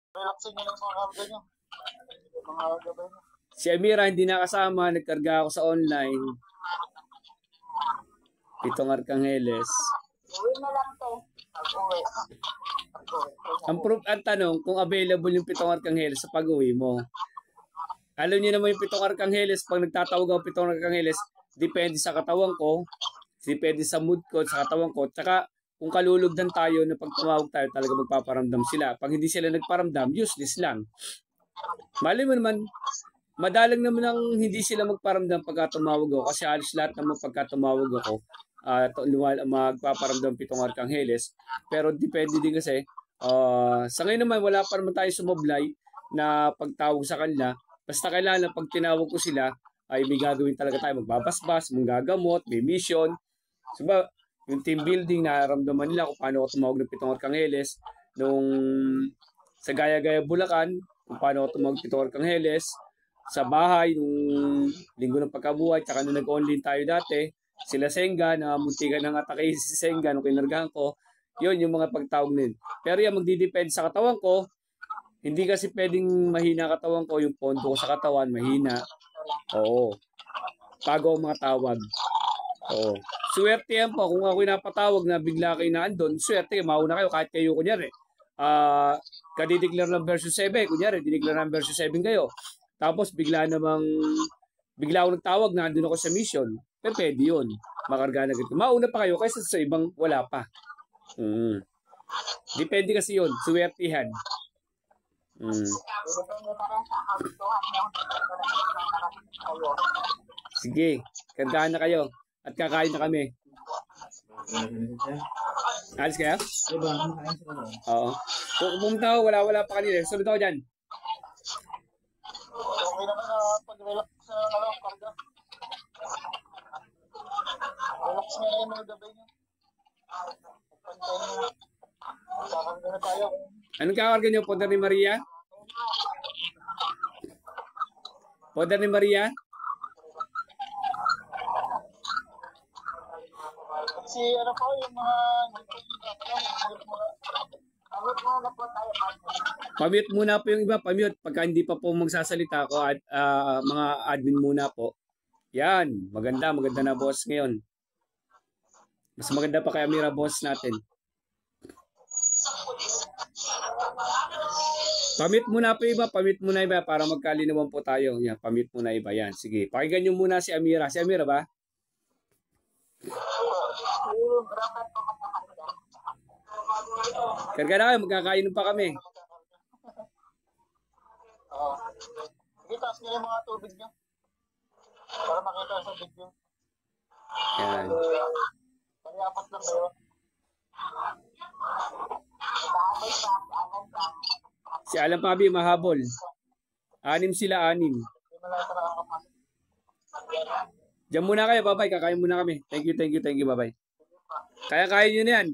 Relaxing nyo lang mga karga nyo. Mga gabay nyo. Si Amira hindi nakasama, nagkarga ako sa online. Pitong Arcangheles. Uwi na lang to. Pag-uwi. Ang tanong, kung available yung Pitong Arcangheles sa pag-uwi mo. Alam niyo naman yung Pitong Arcangheles, pag nagtatawag ako Pitong Arcangheles, depende sa katawan ko, depende sa mood ko, sa katawan ko, tsaka kung kalulugdan tayo na pag tumawag tayo, talaga magpaparamdam sila. Pag hindi sila nagparamdam, useless lang. Mali mo naman, madalang naman ang hindi sila magparamdam pagka tumawag ako, kasi alis lahat naman pagka tumawag ako, magpaparamdam Pitong Arcangheles. Pero depende din kasi, sa ngayon naman, wala pa naman tayo sumablay na pagtawag sa kanila. Basta kailangan pag tinawag ko sila, ay may gagawin talaga tayo. Magbabasbas, manggagamot, may mission. Diba, yung team building, nararamdaman nila kung paano ako tumawag ng Pitong Arcangheles. Nung sa Gaya-Gaya Bulacan, kung paano ako tumawag ng Pitong Arcangheles. Sa bahay, nung linggo ng pagkabuhay, tsaka nung nag-online tayo dati, sila Senga, na muntikan ng atake si Senga nung kinargahan ko. Yun, yung mga pagtawag nila. Pero yan, magdidepende sa katawan ko. Hindi kasi pwedeng mahina katawan ko, yung pondo ko sa katawan, mahina. Oo. Bago ang mga tawag. Oo. Swerte yan po. Kung ako napatawag na bigla kayo na andun, swerte, mauna kayo. Kahit kayo, kunyari, kadideclare ng version 7, kunyari, dideclare ng version 7 kayo. Tapos, bigla ako nagtawag na andun ako sa mission. Pero pwede yun. Makarga na ganito. Mauna pa kayo kaysa sa ibang wala pa. Depende kasi yun. Swertihan. Sige, kargahan na kayo at kakain na kami. Alis kayo? Oo. Kung pumunta ako, wala pa kanina. Sunod ako dyan. Okay naman na pag-relax sa karga. Relax nga na yung mga gabay nyo. Kakarga na tayo. Anong kakarga nyo? Poder ni Maria? Poder ni Maria? Si ano po, yung mga pamute muna po yung iba, pamute. Pagka hindi pa po magsasalita ako, mga admin muna po. Yan, maganda na boss ngayon. Mas maganda pa kay Amira boss natin. Pamute muna po iba, pamute muna iba para magkalinawan po tayo. Yan, pamute muna iba. Yan, sige. Pakinggan nyo muna si Amira. Si Amira ba? Karga na kayo, magkakainom pa kami. Sige, taas nyo yung mga tubig nyo. Para makita sa video. Yan. Pag-apat lang kayo. Si Alan Pabi, mahabol. 6 sila, 6. Diyan muna kayo, bye-bye. Kakain muna kami. Thank you, bye-bye. Kaya nyo na yan.